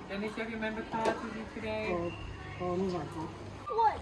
Dennis, you have your member card with you today? What?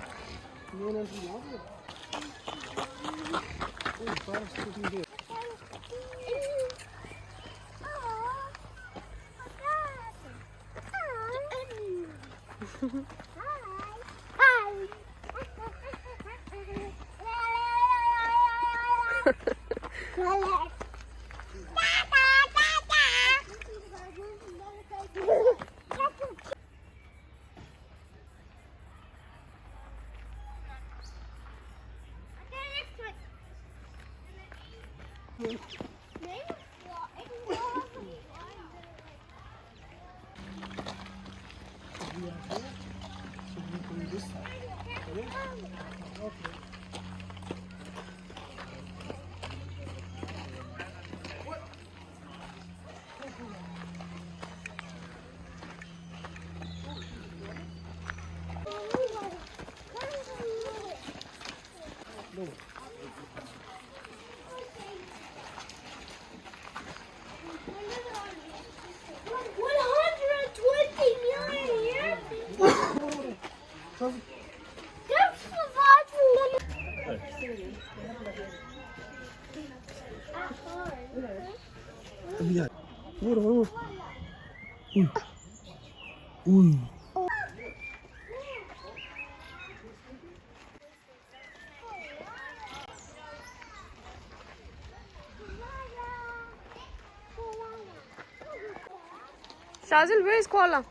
Shazil, where is koala?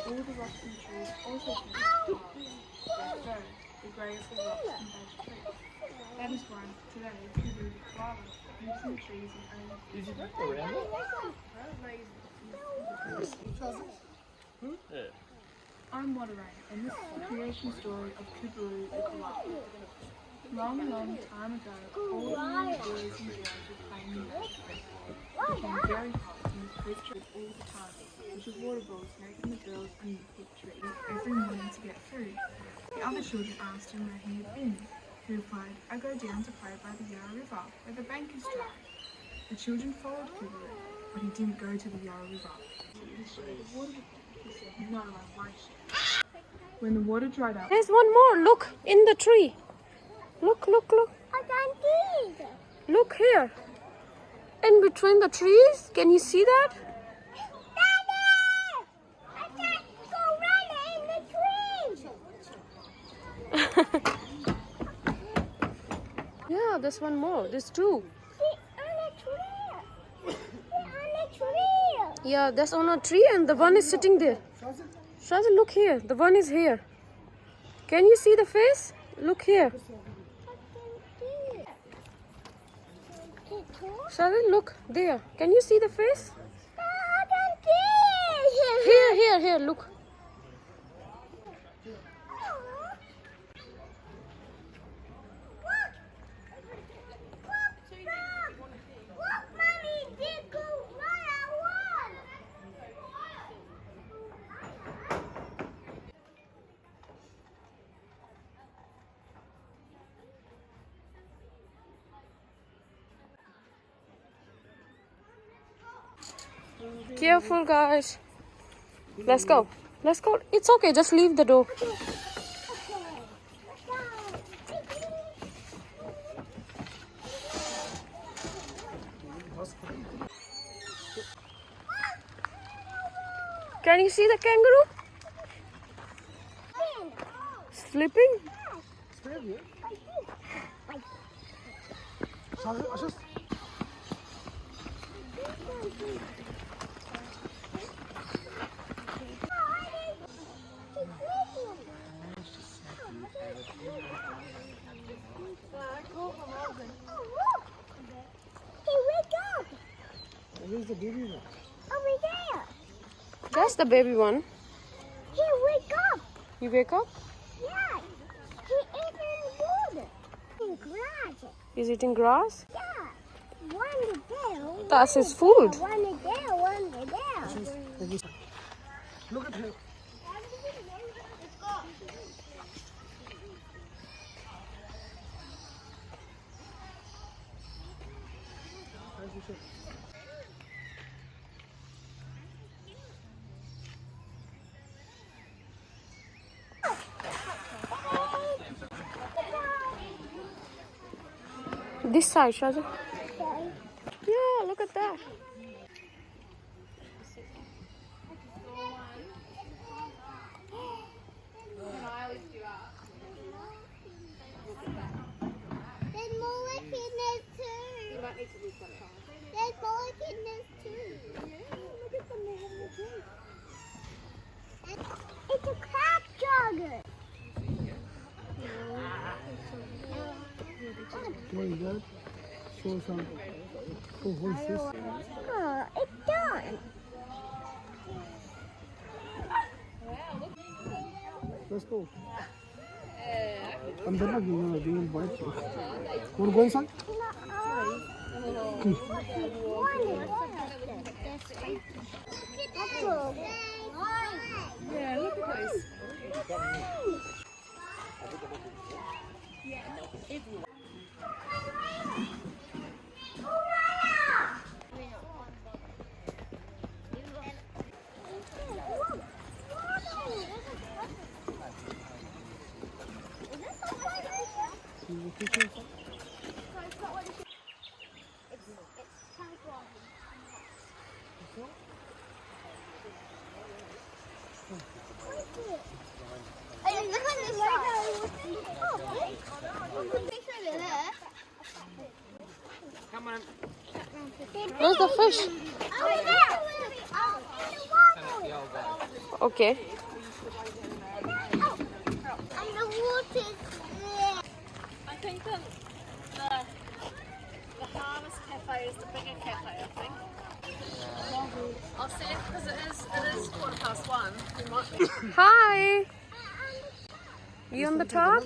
All the rocks and trees also the grey of the rocks and beige trees. That is why today Kudu the koala lives in the trees and only Did you go around it? I'm Wateray, and this is the creation story of Kudu the koala. Long, long time ago, all the little boys and girls were playing in the ocean. It became very hot and was drip all the time, with the water balls making the girls underneath the tree every morning to get food. The other children asked him where he had been. He replied, I go down to play by the Yarra River, where the bank is dry. The children followed Kudu, but he didn't go to the Yarra River. He said, no, I won't. When the water dried up, There's one more. Look, in the tree. Look, look, look. I can't see it. Look here. In between the trees. Can you see that? Daddy! I can't go running in the trees. Yeah, there's one more. There's two. On a tree. On a tree. Yeah, that's on a tree and the one is sitting there. Shazil, look here. The one is here. Can you see the face? Look here. Shazil, look there. Can you see the face? Here, look. Careful, guys. Let's go. Let's go. It's okay. Just leave the door. Can you see the kangaroo? Sleeping? Where's the baby one? Over there. That's the baby one. He wake up. You wake up? Yeah. He eating wood. In grass. He's eating grass? Yeah. One there. That's his food. One there. One there. Look at him. This side, Shazia. Yeah, look at that. There's more like in this too. You might need to leave that time. There's more like in this too. Yeah, look at them. They have a drink. It's a crab jogger. What is that? Show some. Oh, what is this? Oh, it's done. Let's go. I'm not going to be bite you. Want to go inside? Yeah, look at those. Come on. Where's the fish? Okay. And the water's there. I think that the Harvest Cafe is the bigger cafe, I think. I'll see it because it is 1:15. We might be. Hi. You on the top?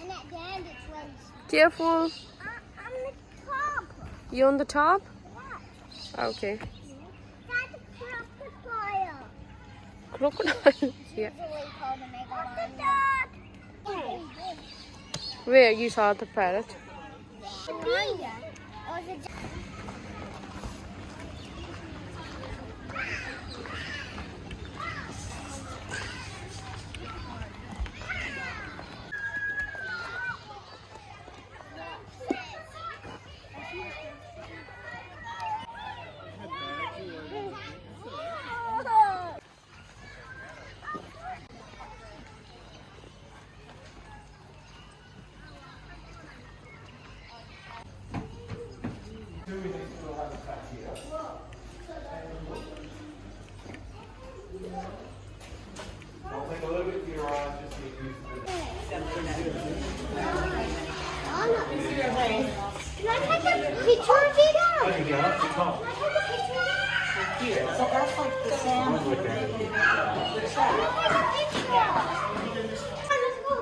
And at the end it's when Careful. I'm the top. You on the top? What? Okay. That's a crocodile. Crocodile. Yeah. Crocodile. Where you saw the parrot? The bee. Or the Take a little bit to your eyes, just to get used to it. Can I take a picture of it? There you go, that's the top. Can I take a picture of it? Here, so that's like the sound. Can I take a picture? Let's go.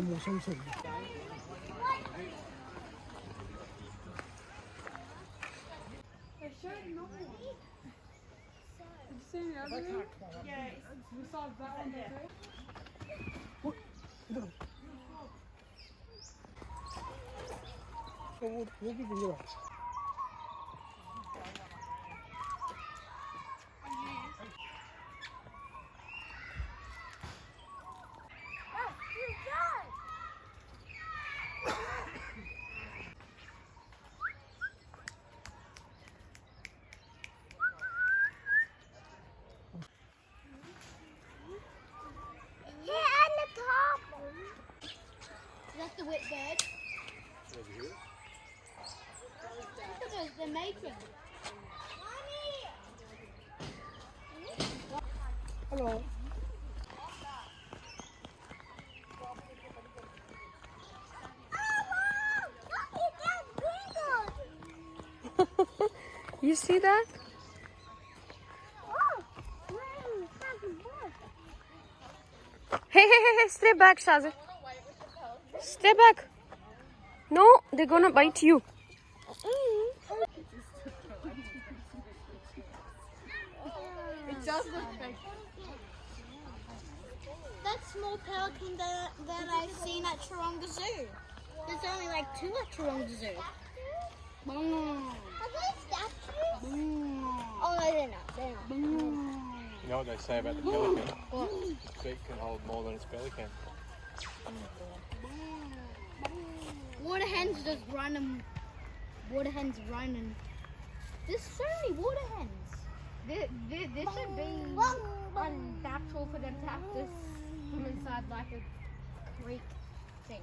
मौसम से Yeah, Besides that one, okay? वो भी दिख रहा है That's the wet bird. Look at those, they're mating. Hello. You see that? Hey, stay back, Shazir. Stay back. No, they're gonna bite you. It does look fake. That small pelican that I've seen at Taronga Zoo. There's only like 2 at Taronga Zoo. Are they statues? Oh, no, they're not. They're not. You know what they say about the pelican? Its beak can hold more than its belly can. Water hens just run and water hens run and there's so many water hens. This should be unnatural for them to have to swim inside like a creek thing.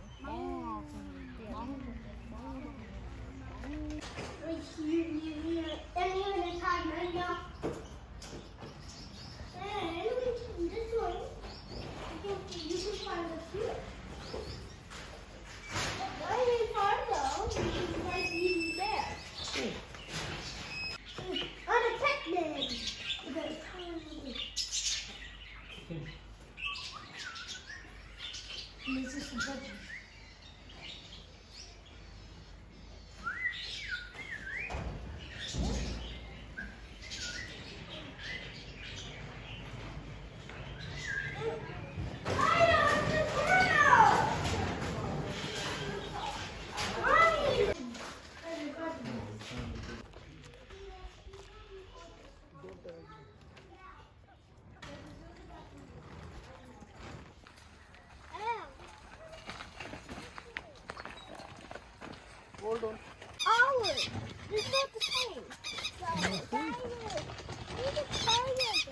Hold on. Ours! It's not the same. Tiger! Look at tiger!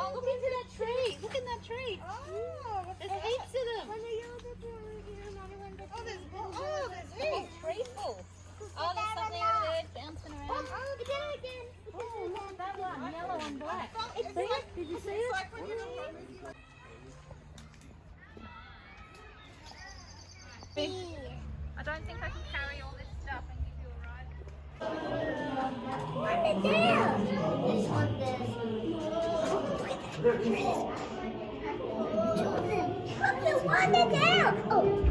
Oh, look into that tree. Look in that tree. There's heaps of them. Oh, there's heaps. Tree full. Oh, there's something over there bouncing around. Oh, that one, yellow and black. Did you see it? I don't think I can carry all this stuff and give you a ride. This one, there's... Look at them. On the ground. Oh.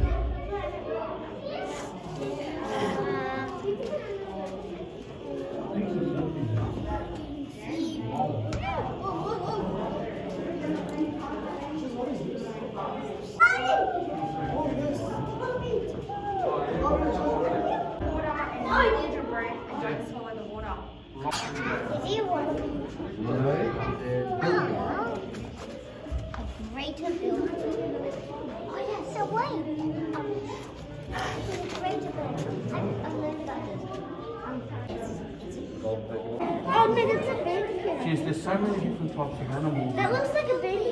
Jeez, there's so many different types of animals. That looks like a baby.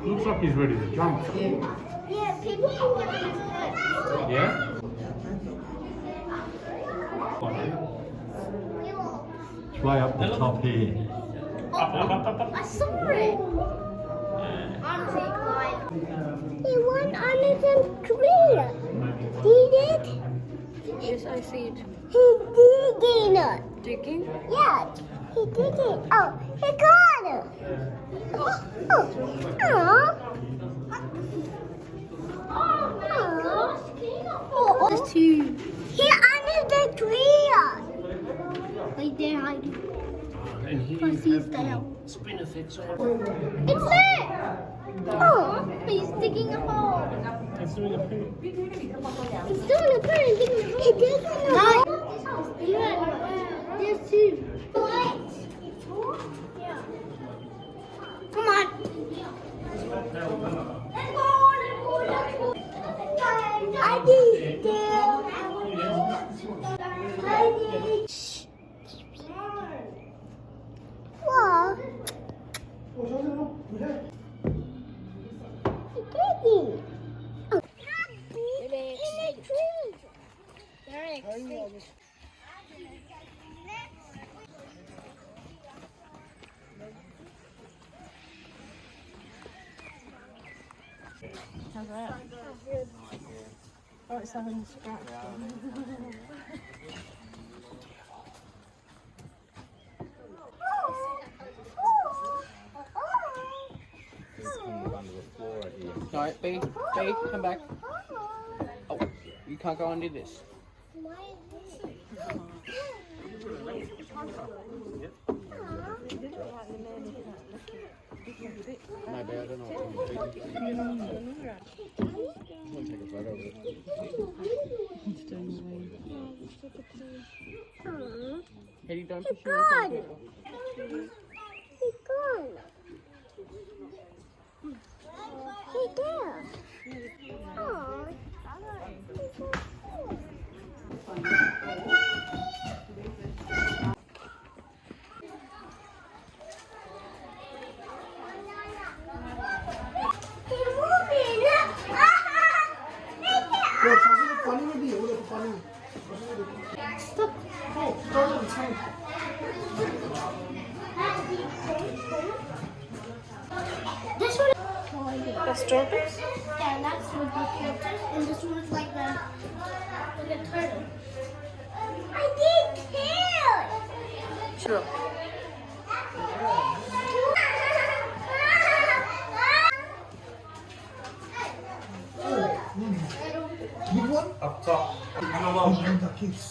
Looks like he's ready to jump. Yeah, people can get his head. Yeah? Way up the top here. I saw it. Honestly, guys. He went under the tree. He did? Yes, I see it. He digging it. Digging? Yeah, he did it. Oh, he got it. Oh, there's two. He under the tree. Right there, hiding. And Because he's down. spinifex. It's there. Oh, he's digging a hole. It's doing a poo. He's doing a poo and digging a hole. He's digging a hole. Yeah, there's two. Yeah. Come on. I did it. I did it. What? Digging. In the tree. How's that? Oh, it's having a scratch. No, B, come back. Oh, you can't go under this. Maybe, I don't know what to do. I'm going to take a photo of it. Eddie, don't push your gone. head. He's gone. He's there. Oh. This one. That's tortoise? Yeah, and that's with the tortoise, and this one's like a turtle. I did too. Sure. Big one? Up top. The kids.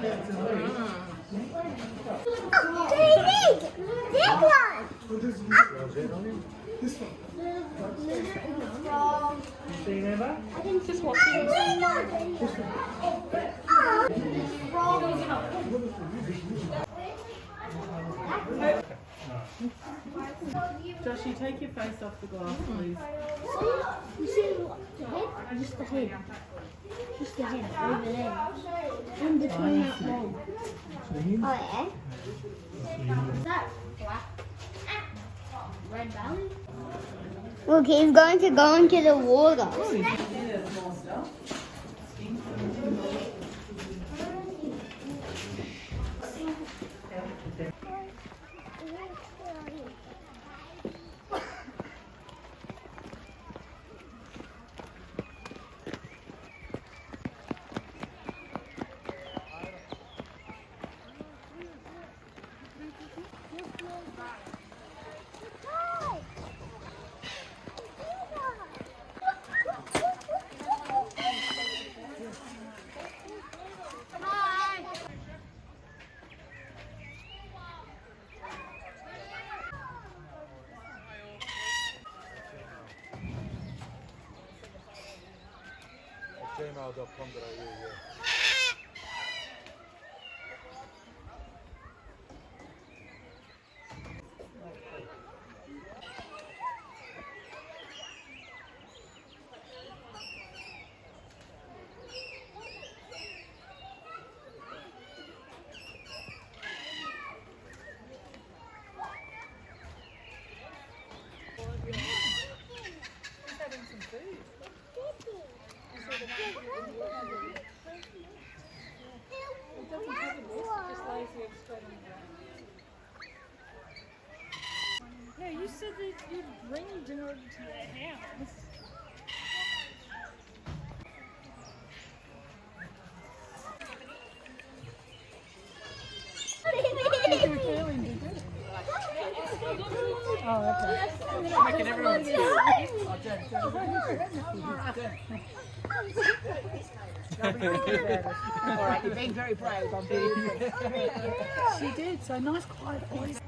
Big one. This one. Just watching. Joshy, take your face off the glass, please. You see the head? Just the head. Just the head over there. In between that ball. Oh yeah? Is that black? Red belly? Look, he's going to go into the water. gmail.com.au, yeah. Yeah, you said that you'd bring dinner to their house. Oh, okay. Making everyone see. All right, you're being very brave. I'm being. She did, so nice quiet voice.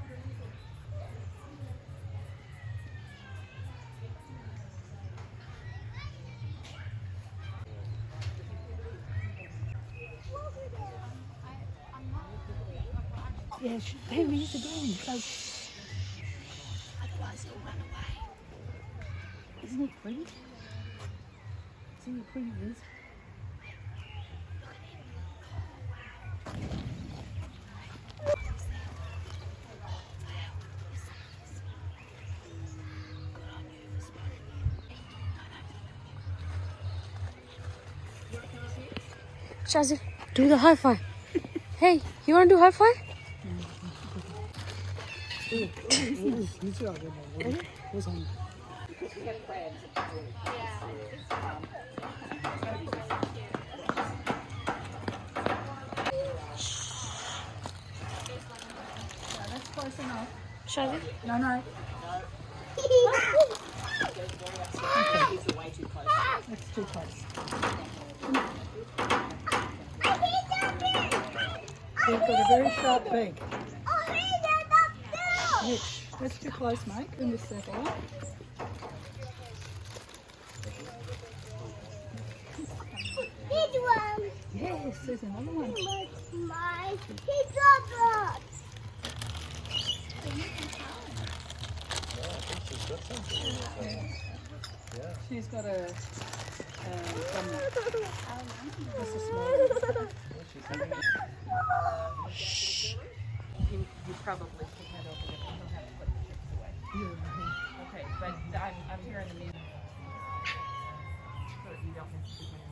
Yeah, there he is again. So, otherwise he'll run away. Isn't he pretty? Isn't he pretty, Liz? Shazzy, do the high five. Hey, you want to do high five? That's close enough. Shazzy? No, no. That's too close. They've got a very sharp beak. Yes, that's too close, mate. In this circle. Big one. Yes, there's another one. My, he dropped it. She's got a that's a small one. You probably can head over there, but you'll have to put the chips away. Okay, but I'm hearing the music. So you don't have to do that.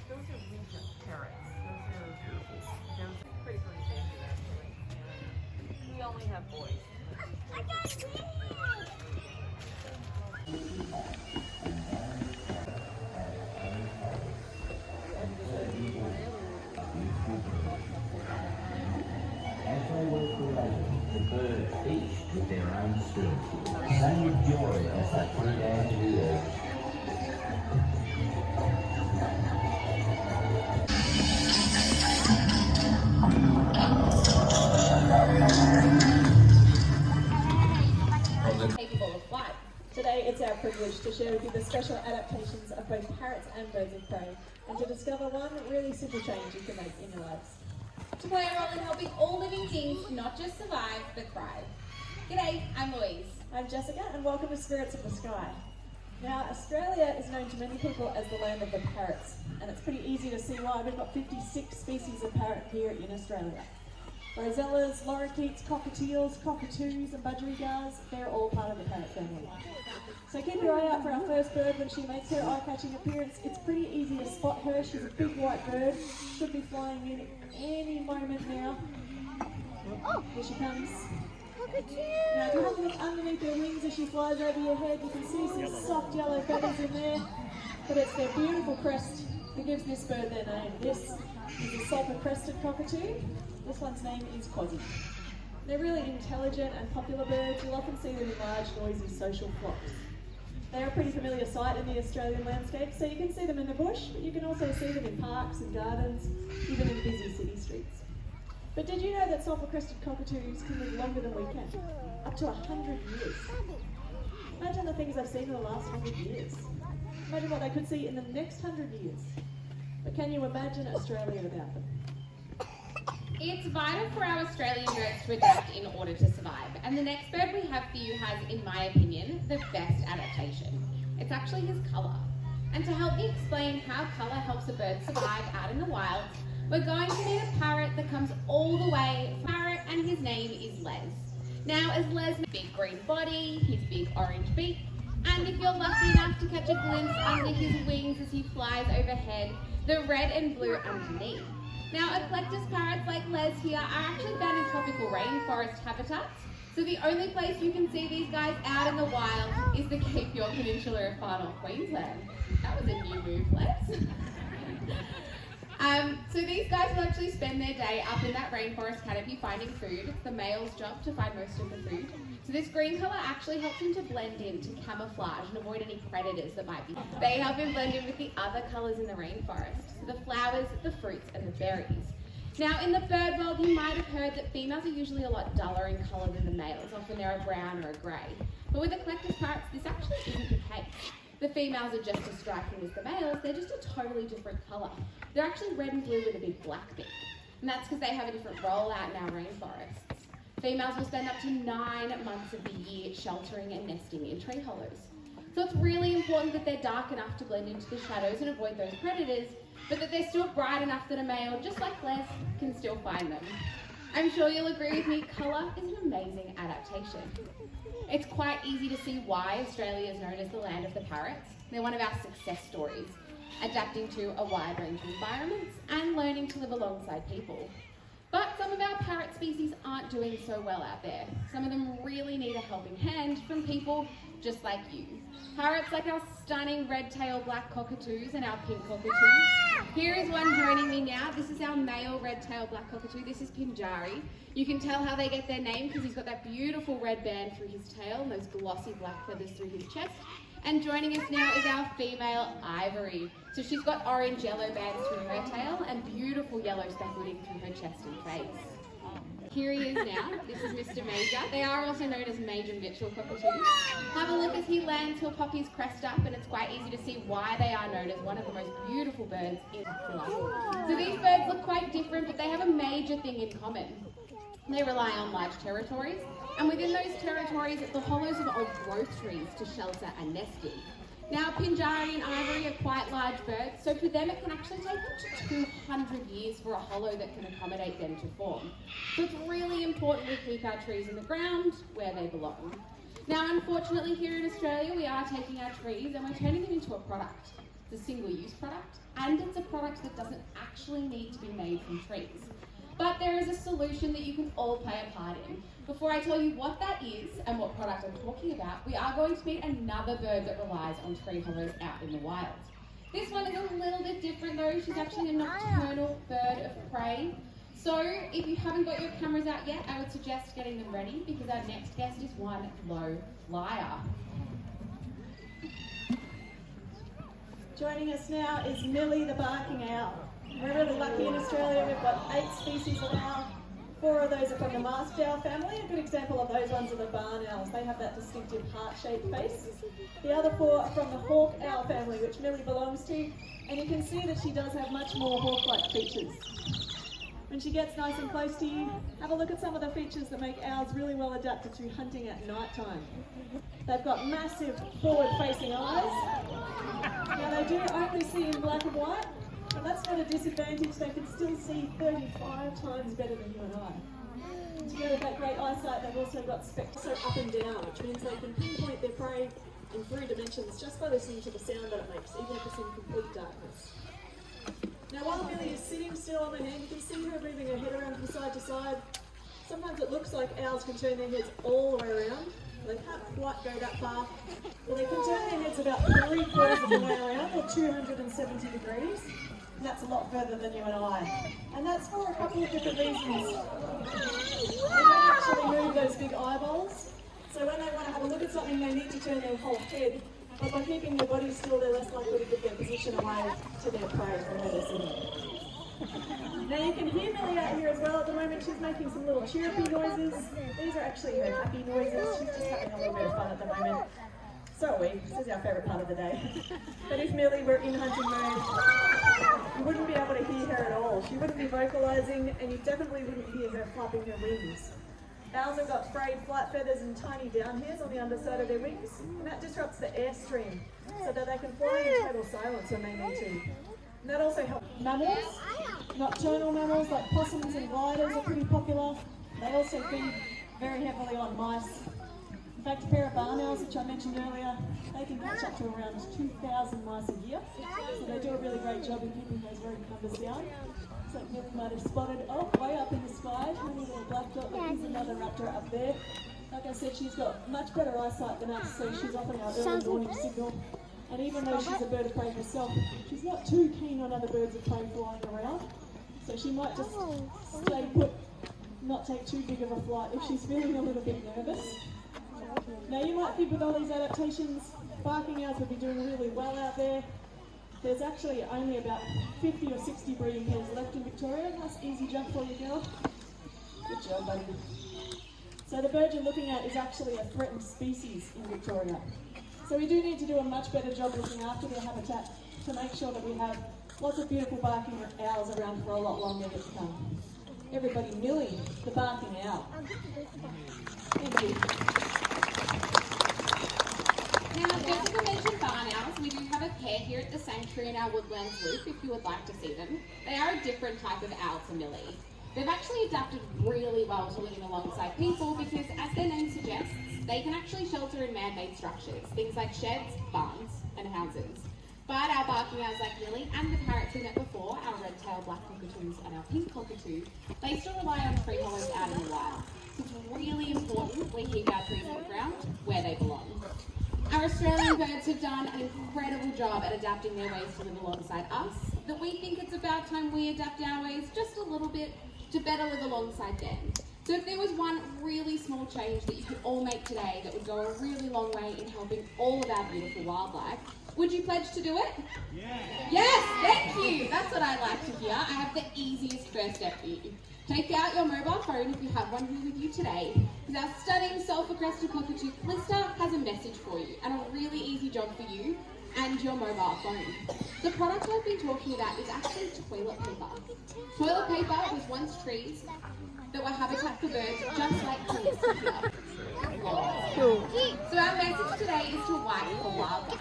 Those are regent parrots. Those are pretty endangered actually. And we only have boys. I got it. The birds each with their own story. Sing with joy as they put it down to the earth. privilege to share with you the special adaptations of both parrots and birds of prey, and to discover one really simple change you can make in your lives. To play a role in helping all living things not just survive, but thrive. G'day, I'm Louise. I'm Jessica, and welcome to Spirits of the Sky. Now, Australia is known to many people as the land of the parrots, and it's pretty easy to see why. We've got 56 species of parrot here in Australia. Rosellas, lorikeets, cockatiels, cockatoos and budgerigars, they're all part of the parrot family. So keep your eye out for our first bird when she makes her eye-catching appearance. It's pretty easy to spot her. She's a big white bird, should be flying in any moment now. Oh, here she comes. Now, if you have a look underneath her wings as she flies over your head, you can see some soft yellow feathers in there, but it's their beautiful crest that gives this bird their name. This is a sulphur-crested cockatoo. This one's name is Quasi. They're really intelligent and popular birds. You'll often see them in large, noisy social flocks. They're a pretty familiar sight in the Australian landscape, so you can see them in the bush, but you can also see them in parks and gardens, even in busy city streets. But did you know that sulphur-crested cockatoos can live longer than we can? Up to 100 years. Imagine the things they've seen in the last 100 years. Imagine what they could see in the next 100 years. But can you imagine Australia without them? It's vital for our Australian birds to adapt in order to survive, and the next bird we have for you has, in my opinion, the best adaptation. It's actually his colour. And to help me explain how colour helps a bird survive out in the wild, we're going to meet a parrot that comes all the way from Parrot, and his name is Les. Now, as Les, big green body, his big orange beak, and if you're lucky enough to catch a glimpse under his wings as he flies overhead, the red and blue underneath. Now, Eclectus parrots like Les here are actually found in tropical rainforest habitats, so the only place you can see these guys out in the wild is the Cape York Peninsula of far north Queensland. That was a new move, Les. So these guys will actually spend their day up in that rainforest canopy finding food. It's the male's job to find most of the food. So this green colour actually helps him to blend in, to camouflage and avoid any predators that might be. They help him blend in with the other colours in the rainforest. So the flowers, the fruits and the berries. Now in the bird world you might have heard that females are usually a lot duller in colour than the males. Often they're a brown or a grey. But with Eclectus parrots this actually isn't the case. The females are just as striking as the males, they're just a totally different colour. They're actually red and blue with a big black beak. And that's because they have a different role out in our rainforests. Females will spend up to 9 months of the year sheltering and nesting in tree hollows. So it's really important that they're dark enough to blend into the shadows and avoid those predators, but that they're still bright enough that a male, just like Les, can still find them. I'm sure you'll agree with me, colour is an amazing adaptation. It's quite easy to see why Australia is known as the land of the parrots. They're one of our success stories, adapting to a wide range of environments and learning to live alongside people. But some of our parrot species aren't doing so well out there. Some of them really need a helping hand from people just like you. Parrots like our stunning red-tailed black cockatoos and our pink cockatoos. Here is one joining me now. This is our male red-tailed black cockatoo. This is Pinjari. You can tell how they get their name because he's got that beautiful red band through his tail and those glossy black feathers through his chest. And joining us now is our female Ivory. So she's got orange-yellow bands through her tail and beautiful yellow speckling through her chest and face. Here he is now. This is Mr. Major. They are also known as Major Mitchell cockatoos. Have a look as he lands. He'll pop his crest up, and it's quite easy to see why they are known as one of the most beautiful birds in Australia. So these birds look quite different, but they have a major thing in common. They rely on large territories, and within those territories, the hollows of old growth trees to shelter and nesting. Now, Pinjari and Ivory are quite large birds, so for them it can actually take up to 200 years for a hollow that can accommodate them to form. So it's really important we keep our trees in the ground where they belong. Now, unfortunately, here in Australia, we are taking our trees and we're turning them into a product. It's a single-use product, and it's a product that doesn't actually need to be made from trees. But there is a solution that you can all play a part in. Before I tell you what that is and what product I'm talking about, we are going to meet another bird that relies on tree hollows out in the wild. This one is a little bit different though. She's actually a nocturnal bird of prey. So if you haven't got your cameras out yet, I would suggest getting them ready because our next guest is one low flyer. Joining us now is Millie the barking owl. We're really lucky in Australia. We've got 8 species of owl, 4 of those are from the masked owl family. A good example of those ones are the barn owls. They have that distinctive heart-shaped face. The other 4 are from the hawk owl family, which Millie belongs to, and you can see that she does have much more hawk-like features. When she gets nice and close to you, have a look at some of the features that make owls really well adapted to hunting at night time. They've got massive forward-facing eyes. Now they do only see in black and white, but that's not a disadvantage. They can still see 35 times better than you and I. Together with that great eyesight, they've also got spectro up and down, which means they can pinpoint their prey in 3 dimensions just by listening to the sound that it makes, even if it's in complete darkness. Now while Millie is sitting still on the hand, you can see her moving her head around from side to side. Sometimes it looks like owls can turn their heads all the way around. They can't quite go that far, but they can turn their heads about 3/4 of the way around, or 270 degrees. And that's a lot further than you and I. And that's for a couple of different reasons. They don't actually move those big eyeballs. So when they want to have a look at something, they need to turn their whole head. But by keeping their body still, they're less likely to get their position away to their prey from where they're sitting. Now you can hear Millie out here as well. At the moment she's making some little chirpy noises. These are actually her happy noises. She's just having a little bit of fun at the moment. So are we. This is our favourite part of the day. But if Millie were in hunting mode, you wouldn't be able to hear her at all. She wouldn't be vocalising, and you definitely wouldn't hear her flapping her wings. Owls have got frayed flight feathers and tiny down hairs on the underside of their wings, and that disrupts the airstream so that they can fly in total silence when they need to. And that also helps mammals. Nocturnal mammals like possums and gliders are pretty popular. They also feed very heavily on mice. In fact, a pair of barn owls, which I mentioned earlier, they can catch up to around 2,000 mice a year. So they do a really great job in keeping those rodent numbers down. So Millie might have spotted, way up in the sky, a little black dot, there's another raptor up there. Like I said, she's got much better eyesight than us, so she's often our early warning signal. And even though she's a bird of prey herself, she's not too keen on other birds of prey flying around. So she might just stay put, not take too big of a flight if she's feeling a little bit nervous. Now you might think with all these adaptations, barking owls would be doing really well out there. There's actually only about 50 or 60 breeding pairs left in Victoria. Nice easy jump for you, girl. Good job, buddy. So the bird you're looking at is actually a threatened species in Victoria. So we do need to do a much better job looking after their habitat to make sure that we have lots of beautiful barking owls around for a lot longer to come. Everybody, Millie, the barking owl. Thank you. Now, just as I mentioned barn owls, we do have a pair here at the sanctuary in our woodlands loop if you would like to see them. They are a different type of owl to Millie. They've actually adapted really well to living alongside people because, as their name suggests, they can actually shelter in man-made structures, things like sheds, barns, and houses. But our barking owls like Millie and the parrots we met before, our red-tailed black cockatoos and our pink cockatoo, they still rely on tree hollows out in the wild. So it's really important we keep our trees on the ground where they belong. Our Australian birds have done an incredible job at adapting their ways to live alongside us, that we think it's about time we adapt our ways just a little bit to better live alongside them. So if there was one really small change that you could all make today that would go a really long way in helping all of our beautiful wildlife, would you pledge to do it? Yeah. Yes, thank you. That's what I like to hear. I have the easiest first step for you. Take out your mobile phone if you have one here with you today, because our stunning sulphur-crested cockatoo Blister has a message for you and a really easy job for you and your mobile phone. The product I've been talking about is actually toilet paper. Toilet paper was once trees that were habitat for birds just like trees here. So our message today is to wipe for wildlife.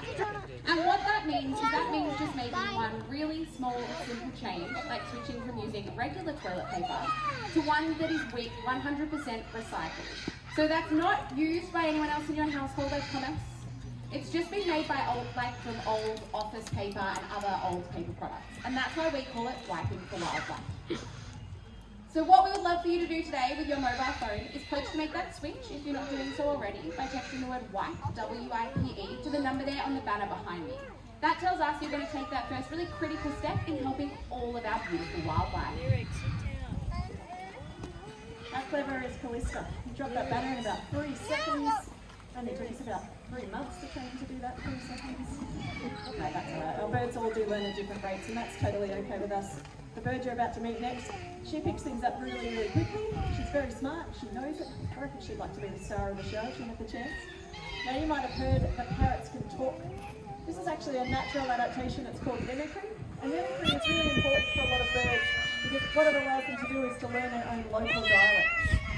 And what that means is just making one really small, simple change, like switching from using regular toilet paper to one that is 100% recycled. So that's not used by anyone else in your household, I promise. It's just been made by from old office paper and other old paper products. And that's why we call it wiping for wildlife. So what we would love for you to do today with your mobile phone is pledge to make that switch, if you're not doing so already, by texting the word WIPE, W-I-P-E, to the number there on the banner behind me. That tells us you're going to take that first really critical step in helping all of our beautiful wildlife. How clever is Callista? You dropped that banner in about 3 seconds. And it took us about 3 months to train to do that, 3 seconds. Okay, that's alright. Our birds all do learn at different rates, and that's totally okay with us. The bird you're about to meet next She picks things up really, really quickly. She's very smart. She knows it. I reckon she'd like to be the star of the show if she had the chance. Now, you might have heard that parrots can talk. This is actually a natural adaptation. It's called mimicry. And mimicry is really important for a lot of birds because what it allows them to do is to learn their own local dialect.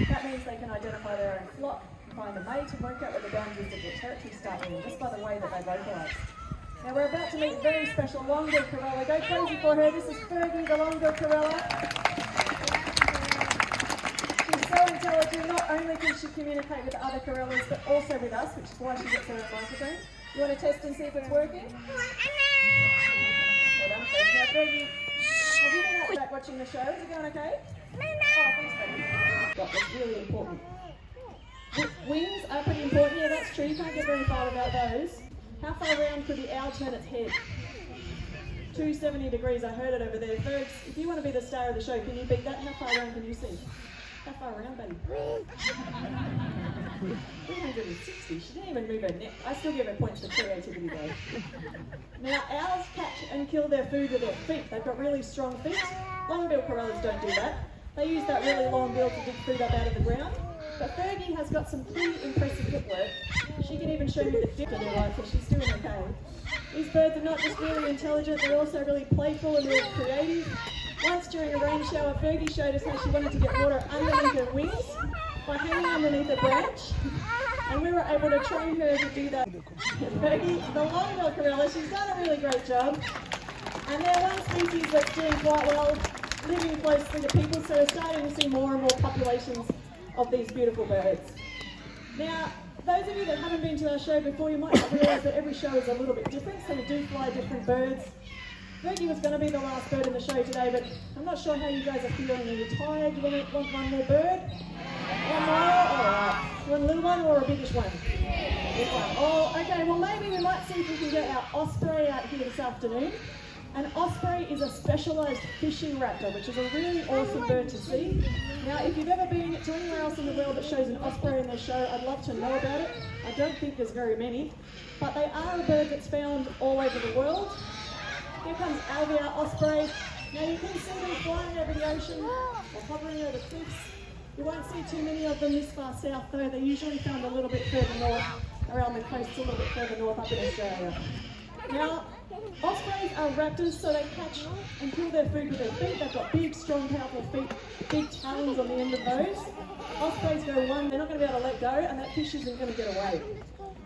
That means they can identify their own flock, find a mate, and work out where the boundaries of their territory start in just by the way that they vocalise. Now, we're about to meet a very special long-billed corella. Go crazy for her. This is Fergie, the long-billed corella. She's so intelligent. Not only can she communicate with other corellas, but also with us, which is why she gets her own microphone. You want to test and see if it's working? Well done, Fergie. Now, Fergie, have you been out the back watching the show? Is it going okay? Oh, thanks, baby. That's really important. Wings are pretty important. Yeah, that's true. You can't get very far without those. How far around could the owl turn its head? 270 degrees. I heard it over there. Folks, if you want to be the star of the show, can you beat that? How far around can you see? How far around, buddy? 360. She didn't even move her neck. I still give her points for creativity, though. Now, owls catch and kill their food with their feet. They've got really strong feet. Long-billed corellas don't do that. They use that really long bill to dig food up out of the ground. But Fergie has got some pretty impressive hip work. She can even show me the dip in her life, so she's doing okay. These birds are not just really intelligent, they're also really playful and really creative. Once during a rain shower, Fergie showed us how she wanted to get water underneath her wings by hanging underneath a branch. And we were able to train her to do that. Fergie, the long-billed corella, she's done a really great job. And they're one species that's doing quite well, living closely to people, so we're starting to see more and more populations of these beautiful birds. Now, those of you that haven't been to our show before, you might not realise that every show is a little bit different, so we do fly different birds. Fergie was going to be the last bird in the show today, but I'm not sure how you guys are feeling. Are you tired? Do you want one more bird? One more? Alright. You want a little one or a biggish one? Big one. Oh, okay, well maybe we might see if we can get our Osprey out here this afternoon. An Osprey is a specialised fishing raptor, which is a really awesome bird to see. Now, if you've ever been to anywhere else in the world that shows an Osprey in their show, I'd love to know about it. I don't think there's very many, but they are a bird that's found all over the world. Here comes Alvy, our Osprey. Now, you can see them flying over the ocean or hovering over cliffs. You won't see too many of them this far south, though. They're usually found a little bit further north, around the coast, a little bit further north up in Australia. Now, Ospreys are raptors, so they catch and kill their food with their feet. They've got big, strong, powerful feet, big talons on the end of those. Ospreys go one, they're not going to be able to let go, and that fish isn't going to get away.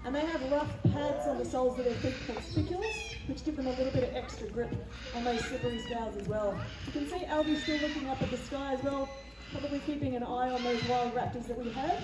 And they have rough pads on the soles of their feet called spicules, which give them a little bit of extra grip on those slippery scales as well. You can see Alvy still looking up at the sky as well, probably keeping an eye on those wild raptors that we have.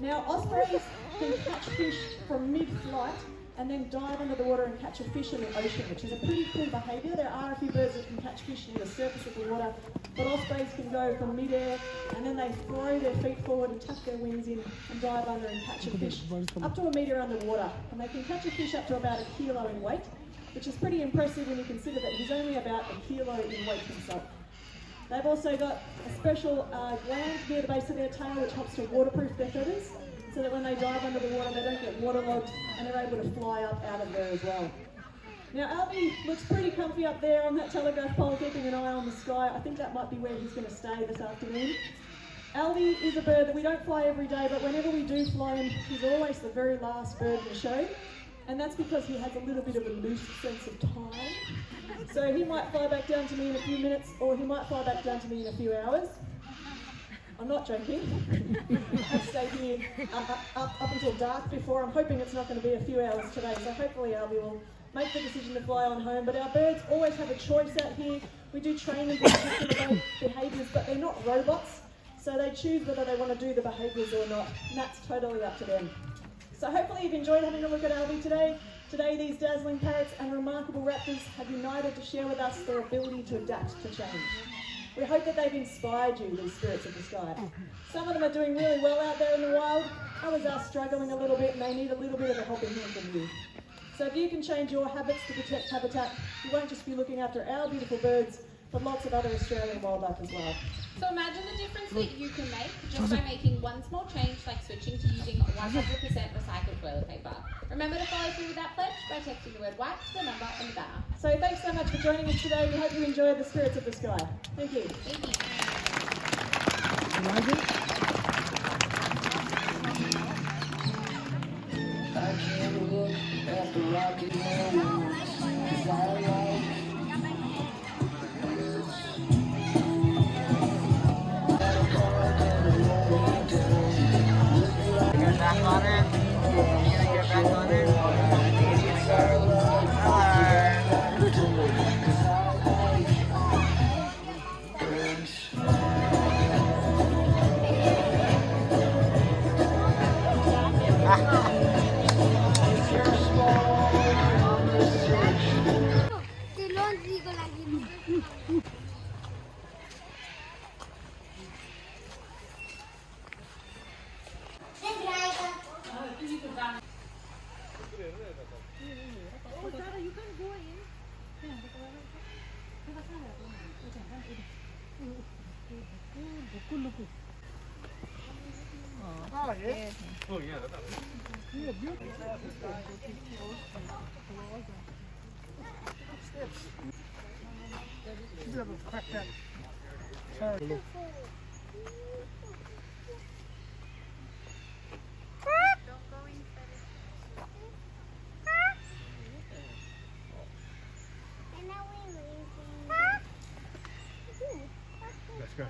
Now, Ospreys can catch fish from mid-flight and then dive under the water and catch a fish in the ocean, which is a pretty cool behaviour. There are a few birds that can catch fish near the surface of the water, but Ospreys can go from mid-air and then they throw their feet forward and tuck their wings in and dive under and catch a fish up to a metre underwater. And they can catch a fish up to about 1 kilo in weight, which is pretty impressive when you consider that he's only about 1 kilo in weight himself. They've also got a special gland near the base of their tail which helps to waterproof their feathers, so that when they dive under the water they don't get waterlogged and they're able to fly up out of there as well. Now, Alvy looks pretty comfy up there on that telegraph pole, keeping an eye on the sky. I think that might be where he's going to stay this afternoon. Alvy is a bird that we don't fly every day, but whenever we do fly him, he's always the very last bird in the show. And that's because he has a little bit of a loose sense of time. So he might fly back down to me in a few minutes, or he might fly back down to me in a few hours. I'm not joking. I've stayed here up until dark before. I'm hoping it's not going to be a few hours today, so hopefully Alvy will make the decision to fly on home. But our birds always have a choice out here. We do train them for particular behaviours, but they're not robots, so they choose whether they want to do the behaviours or not, and that's totally up to them. So hopefully you've enjoyed having a look at Alvy today. Today these dazzling parrots and remarkable raptors have united to share with us their ability to adapt to change. We hope that they've inspired you, these spirits of the sky. Some of them are doing really well out there in the wild. Others are struggling a little bit and they need a little bit of a helping hand from you. So if you can change your habits to protect habitat, you won't just be looking after our beautiful birds, but lots of other Australian wildlife as well. So imagine the difference that you can make just by making one small change, like switching to using 100% recycled toilet paper. Remember to follow through with that pledge by texting the word white to the number in the banner. So thanks so much for joining us today. We hope you enjoyed the Spirits of the Sky. Thank you. Thank you. You like it? I can't look at the rocket moments, 'cause I like Get back on it. You gonna get back on it? Let's go.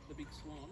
The big swan?